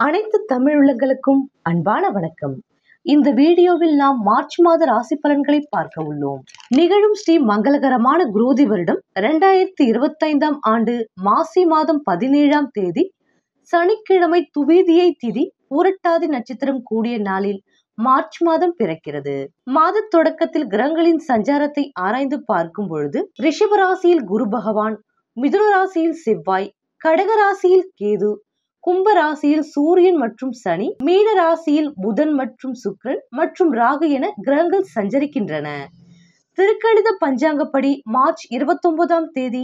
அனைத்து தமிழுள்ளங்களுக்கும் அன்பான வணக்கம். இந்த வீடியோவில் நாம் மார்ச் மாத ராசி பலன்களை பார்க்க உள்ளோம். நிகழும் ஸ்ரீ மங்களகரமான குரோதி வருடம் 2025 ஆண்டு மாசி மாதம் 17ஆம் தேதி சனிக்கிழமை துவிதியை திதி பூரட்டாதி நட்சத்திரம் கூடிய நாளில் மார்ச் மாதம் பிறக்கிறது. மாத தொடக்கத்தில் கிரகங்களின் சஞ்சாரத்தை ஆராய்ந்து பார்க்கும் பொழுது ரிஷப ராசியில் குரு பகவான், மிதுன ராசியில் செவ்வாய், கடக ராசியில் கேது, கும்ப ராசியில் சூரியன் மற்றும் சனி, மீன ராசியில் புதன் மற்றும் சுக்கிரன் மற்றும் ராகு என கிரகங்கள் சஞ்சரிக்கின்றன. திருக்கணித பஞ்சாங்கப்படி மார்ச் 29ஆம் தேதி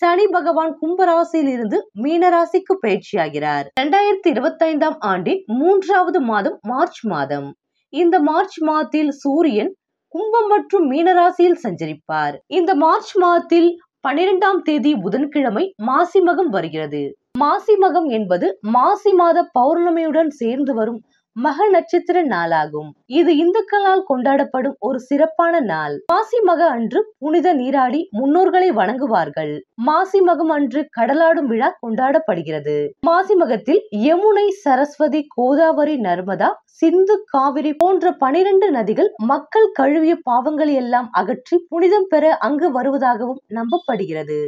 சனி பகவான் கும்ப ராசியில் இருந்து மீன ராசிக்கு பயிற்சியாகிறார். 2025ஆம் ஆண்டின் 3வது மாதம் மார்ச் மாதம். இந்த மார்ச் மாதத்தில் சூரியன் கும்பம் மற்றும் மீன ராசியில் சஞ்சரிப்பார். இந்த மார்ச் மாதத்தில் 12ஆம் தேதி புதன்கிழமை மாசி மகம் வருகிறது. மாசி மகம் என்பது மாசி மாத பௌர்ணமியுடன் சேர்ந்து வரும் மக நட்சத்திர நாளாகும். இது இந்துக்களால் கொண்டாடப்படும் ஒரு சிறப்பான நாள். மாசி மக அன்று புனித நீராடி முன்னோர்களை வணங்குவார்கள். மாசி மகம் அன்று கடலாடும் விழா கொண்டாடப்படுகிறது. மாசி மகத்தில் யமுனை, சரஸ்வதி, கோதாவரி, நர்மதா, சிந்து, காவிரி போன்ற 12 நதிகள் மக்கள் கழுவிய பாவங்களை எல்லாம் அகற்றி புனிதம் பெற அங்கு வருவதாகவும் நம்பப்படுகிறது.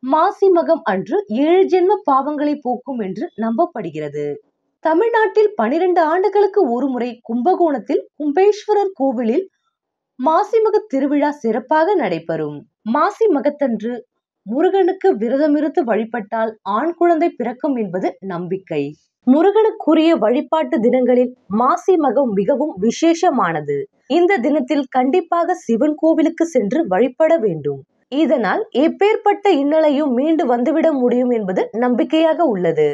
மாசி மகம் அன்று 7 ஜென்ம பாவங்களை போக்கும் என்று நம்பப்படுகிறது. தமிழ்நாட்டில் 12 ஆண்டுகளுக்கு ஒருமுறை கும்பகோணத்தில் கும்பேஸ்வரர் கோவிலில் மாசிமக திருவிழா சிறப்பாக நடைபெறும். மாசி மகத்தன்று முருகனுக்கு விரதமிருந்து வழிபட்டால் ஆண் குழந்தை பிறக்கும் என்பது நம்பிக்கை. முருகனுக்குரிய வழிபாட்டு தினங்களில் மாசி மகம் மிகவும் விசேஷமானது. இந்த தினத்தில் கண்டிப்பாக சிவன் கோவிலுக்கு சென்று வழிபட வேண்டும். இதனால் எப்பேற்பட்ட இன்னலையும் மீண்டு வந்துவிட முடியும் என்பது நம்பிக்கையாக உள்ளது.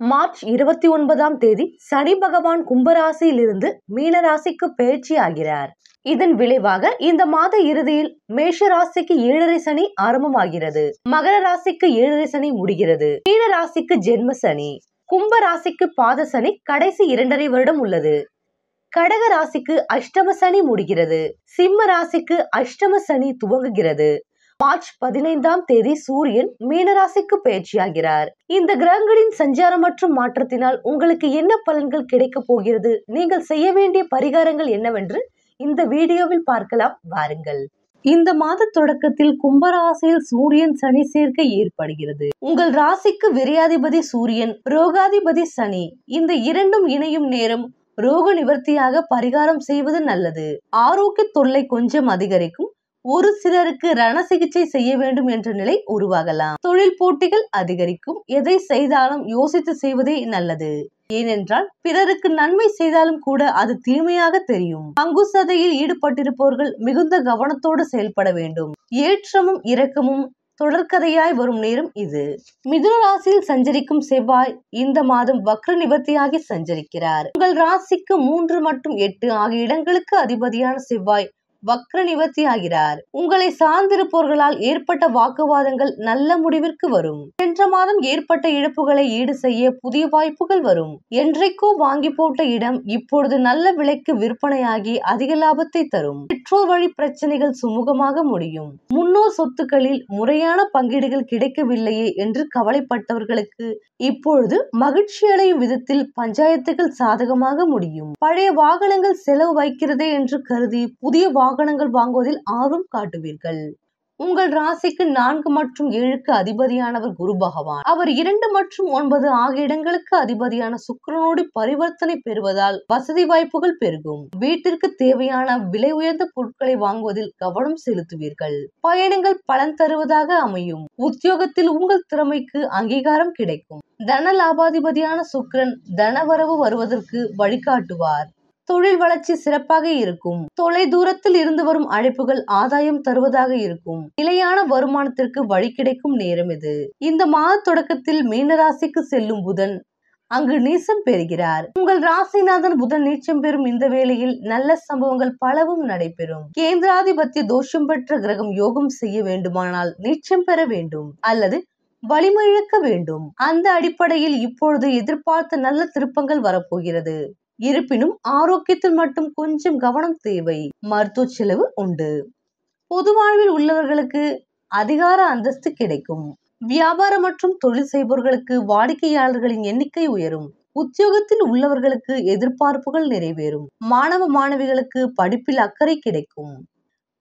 மார்ச் 29ஆம் தேதி சனி பகவான் கும்பராசியில் இருந்து மீன ராசிக்கு பயிற்சி ஆகிறார். இதன் விளைவாக இந்த மாத இறுதியில் மேஷ ராசிக்கு 7.5 சனி ஆரம்பமாகிறது. மகர ராசிக்கு 7.5 சனி முடிகிறது. மீன ராசிக்கு ஜென்ம சனி, கும்ப ராசிக்கு பாத சனி கடைசி 2.5 வருடம் உள்ளது. கடக ராசிக்கு அஷ்டம சனி முடிகிறது. சிம்ம ராசிக்கு அஷ்டம சனி துவங்குகிறது. மார்ச் 15ஆம் தேதி சூரியன் மீனராசிக்கு பயிற்சியாகிறார். இந்த கிரகங்களின் சஞ்சாரம் மற்றும் மாற்றத்தினால் உங்களுக்கு என்ன பலன்கள் கிடைக்க போகிறது, நீங்கள் செய்ய வேண்டிய பரிகாரங்கள் என்னவென்று இந்த வீடியோவில் பார்க்கலாம் வாருங்கள். இந்த மாத தொடக்கத்தில் கும்பராசியில் சூரியன் சனி சேர்க்கை ஏற்படுகிறது. உங்கள் ராசிக்கு விரையாதிபதி சூரியன், ரோகாதிபதி சனி, இந்த இரண்டும் இணையும் நேரம் ரோக நிவர்த்தியாக பரிகாரம் செய்வது நல்லது. ஆரோக்கிய தொல்லை கொஞ்சம் அதிகரிக்கும். ஒரு சிலருக்கு ரண சிகிச்சை செய்ய வேண்டும் என்ற நிலை உருவாகலாம். தொழில் போட்டிகள் அதிகரிக்கும். எதை செய்தாலும் யோசித்து செய்வதே நல்லது. ஏனென்றால் பிறருக்கு நன்மை செய்தாலும் கூட அது தீமையாக தெரியும். பங்கு சதையில் ஈடுபட்டிருப்பவர்கள் மிகுந்த கவனத்தோடு செயல்பட வேண்டும். ஏற்றமும் இரக்கமும் தொடர்கதையாய் வரும் நேரம் இது. மிதுன ராசியில் சஞ்சரிக்கும் செவ்வாய் இந்த மாதம் வக்ர நிவர்த்தியாகி சஞ்சரிக்கிறார். உங்கள் ராசிக்கு 3 மற்றும் 8 ஆகிய இடங்களுக்கு அதிபதியான செவ்வாய் வக்ர நிவர்த்தி ஆகிறார். உங்களை சார்ந்திருப்பவர்களால் ஏற்பட்ட வாக்குவாதங்கள் நல்ல முடிவிற்கு வரும். சென்ற மாதம் ஏற்பட்ட இழப்புகளை ஈடு செய்ய புதிய வாய்ப்புகள் வரும். என்றைக்கோ வாங்கி போட்ட இடம் இப்பொழுது நல்ல விலைக்கு விற்பனையாகி அதிக லாபத்தை தரும். பெற்றோர் வழி பிரச்சனைகள் சுமூகமாக முடியும். முன்னோர் சொத்துக்களில் முறையான பங்கீடுகள் கிடைக்கவில்லையே என்று கவலைப்பட்டவர்களுக்கு இப்பொழுது மகிழ்ச்சி அடையும் விதத்தில் பஞ்சாயத்துகள் சாதகமாக முடியும். பழைய வாகனங்கள் செலவு வைக்கிறதே என்று கருதி புதிய வாகனங்கள் வாங்குவதில் ஆர்வம் காட்டுவீர்கள். உங்கள் ராசிக்கு 4 மற்றும் 7க்கு அதிபதியானவர் குரு பகவான். அவர் 2 மற்றும் 9 ஆகிய இடங்களுக்கு அதிபதியான சுக்கிரனோடு பரிவர்த்தனை பெறுவதால் வசதி வாய்ப்புகள் பெருகும். வீட்டிற்கு தேவையான விலை உயர்ந்த பொருட்களை வாங்குவதில் கவனம் செலுத்துவீர்கள். பயணங்கள் பலன் தருவதாக அமையும். உத்தியோகத்தில் உங்கள் திறமைக்கு அங்கீகாரம் கிடைக்கும். தன லாபாதிபதியான சுக்கிரன் தனவரவு வருவதற்கு வழிகாட்டுவார். தொழில் வளர்ச்சி சிறப்பாக இருக்கும். தொலை தூரத்தில் இருந்து வரும் அழைப்புகள் ஆதாயம் தருவதாக இருக்கும். நிலையான வருமானத்திற்கு வழி கிடைக்கும் நேரம் இது. இந்த மாத தொடக்கத்தில் மீனராசிக்கு செல்லும் புதன் அங்கு நீச்சம் பெறுகிறார். உங்கள் ராசிநாதன் புதன் நீச்சம் பெறும் இந்த வேளையில் நல்ல சம்பவங்கள் பலவும் நடைபெறும். கேந்திராதிபத்திய தோஷம் பெற்ற கிரகம் யோகம் செய்ய வேண்டுமானால் நீச்சம் பெற வேண்டும் அல்லது வலிமை இழக்க வேண்டும். அந்த அடிப்படையில் இப்பொழுது எதிர்பார்த்த நல்ல திருப்பங்கள் வரப்போகிறது. இருப்பினும் ஆரோக்கியத்தில் மட்டும் கொஞ்சம் கவனம் தேவை. மருத்துவ செலவு உண்டு. பொது வாழ்வில் உள்ளவர்களுக்கு அதிகார அந்தஸ்து கிடைக்கும். வியாபாரம் மற்றும் தொழில் செய்பவர்களுக்கு வாடிக்கையாளர்களின் எண்ணிக்கை உயரும். உத்தியோகத்தில் உள்ளவர்களுக்கு எதிர்பார்ப்புகள் நிறைவேறும். மாணவ மாணவிகளுக்கு படிப்பில் அக்கறை கிடைக்கும்.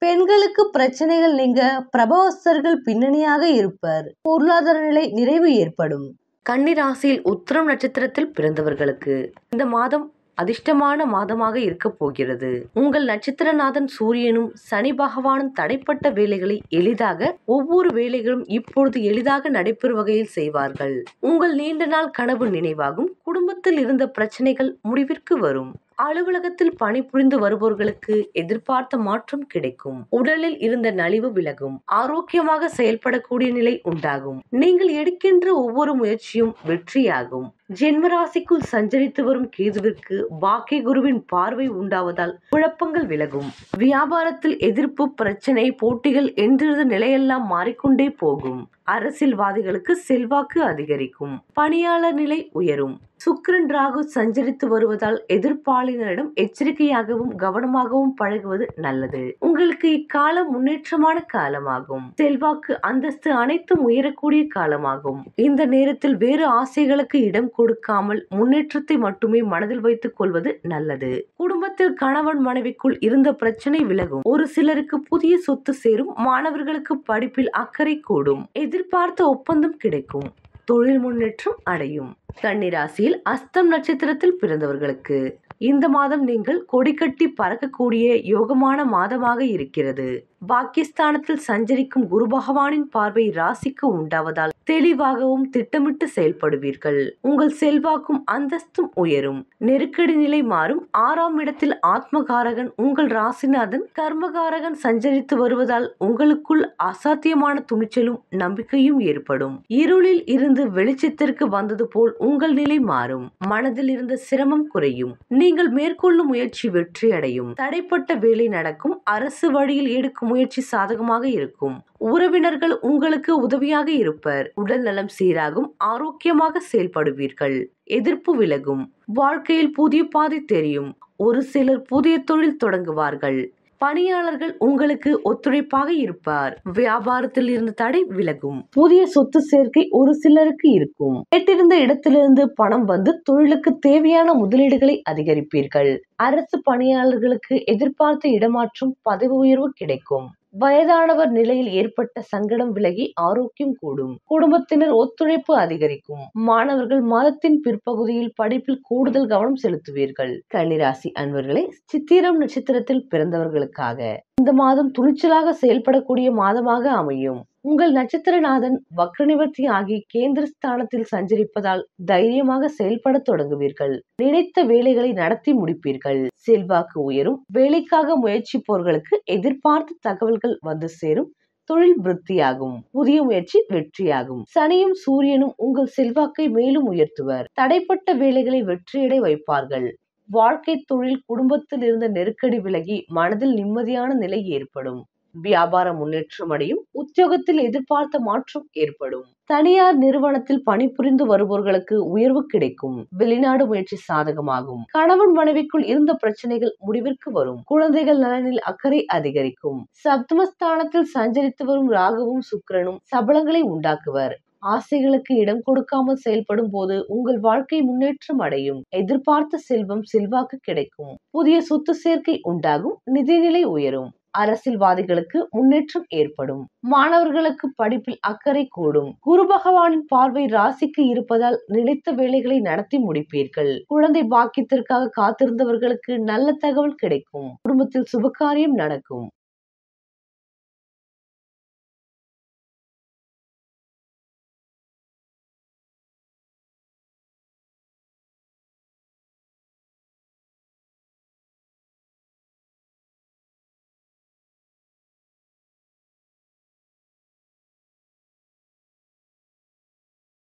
பெண்களுக்கு பிரச்சனைகள் நீங்க பிரபவஸ்தர்கள் பின்னணியாக இருப்பர். பொருளாதார நிலை நிறைவு ஏற்படும். கன்னி ராசியில் உத்திரம் நட்சத்திரத்தில் பிறந்தவர்களுக்கு இந்த மாதம் அதிர்ஷ்டமான மாதமாக இருக்க போகிறது. உங்கள் நட்சத்திரநாதன் சூரியனும் சனி பகவானும் தடைப்பட்ட வேலைகளை எளிதாக ஒவ்வொரு வேலைகளும் இப்பொழுது எளிதாக நடைபெறும் வகையில் செய்வார்கள். உங்கள் நீண்ட நாள் கனவு நினைவாகும். குடும்பத்தில் இருந்த பிரச்சனைகள் முடிவிற்கு வரும். அலுவலகத்தில் பணிபுரிந்து வருபவர்களுக்கு எதிர்பார்த்த மாற்றம் கிடைக்கும். உடலில் இருந்த நலிவு விலகும். ஆரோக்கியமாக செயல்படக்கூடிய நிலை உண்டாகும். நீங்கள் எடுக்கின்ற ஒவ்வொரு முயற்சியும் வெற்றியாகும். ஜென்மராசிக்குள் சஞ்சரித்து வரும் கேதுவிற்கு பாக்கிய குருவின் பார்வை உண்டாவதால் குழப்பங்கள் விலகும். வியாபாரத்தில் எதிர்ப்பு, பிரச்சனை, போட்டிகள் என்றிருந்த நிலையெல்லாம் மாறிக்கொண்டே போகும். அரசியல்வாதிகளுக்கு செல்வாக்கு அதிகரிக்கும். பணியாளர் நிலை உயரும். சுக்கிரன் ராகு சஞ்சரித்து வருவதால் எதிர்ப்பாளினரிடம் எச்சரிக்கையாகவும் கவனமாகவும் பழகுவது நல்லது. உங்களுக்கு இக்காலம் முன்னேற்றமான காலமாகும். செல்வாக்கு, அந்தஸ்து அனைத்தும் உயரக்கூடிய காலமாகும். இந்த நேரத்தில் வேறு ஆசைகளுக்கு இடம் கொடுக்காமல் முன்னேற்றத்தை மட்டுமே மனதில் வைத்துக் கொள்வது நல்லது. குடும்பத்தில் கணவன் மனைவிக்குள் இருந்த பிரச்சனை விலகும். ஒரு சிலருக்கு புதிய சொத்து சேரும். மாணவர்களுக்கு படிப்பில் அக்கறை கூடும். எதிர்பார்த்த ஒப்பந்தம் கிடைக்கும். தொழில் முன்னேற்றம் அடையும். கன்னிராசியில் அஸ்தம் நட்சத்திரத்தில் பிறந்தவர்களுக்கு இந்த மாதம் நீங்கள் கொடிக்கட்டி பறக்கக்கூடிய யோகமான மாதமாக இருக்கிறது. பாக்கியஸ்தானத்தில் சஞ்சரிக்கும் குரு பகவானின் பார்வை ராசிக்கு உண்டாவதால் தெளிவாகவும் திட்டமிட்டு செயல்படுவீர்கள். உங்கள் செல்வாக்கும் அந்தஸ்தும் உயரும். நெருக்கடி நிலை மாறும். 6ஆம் இடத்தில் ஆத்மகாரகன் உங்கள் ராசிநாதன் கர்மகாரகன் சஞ்சரித்து வருவதால் உங்களுக்குள் அசாத்தியமான துணிச்சலும் நம்பிக்கையும் ஏற்படும். இருளில் இருந்து வெளிச்சத்திற்கு வந்தது போல் உங்கள் நிலை மாறும். மனதில் இருந்த சிரமம் குறையும். நீங்கள் மேற்கொள்ளும் முயற்சி வெற்றி அடையும். தடைப்பட்ட வேலை நடக்கும். அரசு வழியில் எடுக்கும் முயற்சி சாதகமாக இருக்கும். உறவினர்கள் உங்களுக்கு உதவியாக இருப்பர். உடல் நலம் சீராகும். ஆரோக்கியமாக செயல்படுவீர்கள். எதிர்ப்பு விலகும். வாழ்க்கையில் புதிய பாதை தெரியும். ஒரு சிலர் புதிய தொழில் தொடங்குவார்கள். பணியாளர்கள் உங்களுக்கு ஒத்துழைப்பாக இருப்பார். வியாபாரத்தில் இருந்த தடை விலகும். புதிய சொத்து சேர்க்கை ஒரு சிலருக்கு இருக்கும். கேட்டிருந்த இடத்திலிருந்து பணம் வந்து தொழிலுக்கு தேவையான முதலீடுகளை அதிகரிப்பீர்கள். அரசு பணியாளர்களுக்கு எதிர்பார்த்த இடமாற்றம், பதவி உயர்வு கிடைக்கும். வயதானவர் நிலையில் ஏற்பட்ட சங்கடம் விலகி ஆரோக்கியம் கூடும். குடும்பத்தினர் ஒத்துழைப்பு அதிகரிக்கும். மாணவர்கள் மாதத்தின் பிற்பகுதியில் படிப்பில் கூடுதல் கவனம் செலுத்துவீர்கள். கன்னிராசி அன்பர்களே, சித்திரம் நட்சத்திரத்தில் பிறந்தவர்களுக்காக இந்த மாதம் துணிச்சலாக செயல்படக்கூடிய மாதமாக அமையும். உங்கள் நட்சத்திரநாதன் வக்ர நிவர்த்தி ஆகி கேந்திரஸ்தானத்தில் சஞ்சரிப்பதால் தைரியமாக செயல்பட தொடங்குவீர்கள். நினைத்த வேலைகளை நடத்தி முடிப்பீர்கள். செல்வாக்கு உயரும். வேலைக்காக முயற்சிப்பவர்களுக்கு எதிர்பார்த்த தகவல்கள் வந்து சேரும். தொழில் விருத்தியாகும். புதிய முயற்சி வெற்றியாகும். சனியும் சூரியனும் உங்கள் செல்வாக்கை மேலும் உயர்த்துவர். தடைப்பட்ட வேலைகளை வெற்றியடை வைப்பார்கள். வாழ்க்கை, தொழில், குடும்பத்தில் இருந்த நெருக்கடி விலகி மனதில் நிம்மதியான நிலை ஏற்படும். வியாபார முன்னேற்றம் அடையும். உத்தியோகத்தில் எதிர்பார்த்த மாற்றம் ஏற்படும். தனியார் நிறுவனத்தில் பணிபுரிந்து வருபவர்களுக்கு உயர்வு கிடைக்கும். வெளிநாடு முயற்சி சாதகமாகும். கணவன் மனைவிக்குள் இருந்த பிரச்சனைகள் முடிவிற்கு வரும். குழந்தைகள் நலனில் அக்கறை அதிகரிக்கும். சப்தமஸ்தானத்தில் சஞ்சரித்து வரும் ராகுவும் சுக்கிரனும் சபலங்களை உண்டாக்குவர். ஆசைகளுக்கு இடம் கொடுக்காமல் செயல்படும் போது உங்கள் வாழ்க்கை முன்னேற்றம் அடையும். எதிர்பார்த்த செல்வம், செல்வாக்கு கிடைக்கும். புதிய சொத்து சேர்க்கை உண்டாகும். நிதிநிலை உயரும். அரசியல்வாதிகளுக்கு முன்னேற்றம் ஏற்படும். மாணவர்களுக்கு படிப்பில் அக்கறை கூடும். குரு பகவானின் பார்வை ராசிக்கு இருப்பதால் நினைத்த வேலைகளை நடத்தி முடிப்பீர்கள். குழந்தை பாக்கியத்திற்காக காத்திருந்தவர்களுக்கு நல்ல தகவல் கிடைக்கும். குடும்பத்தில் சுபகாரியம் நடக்கும்.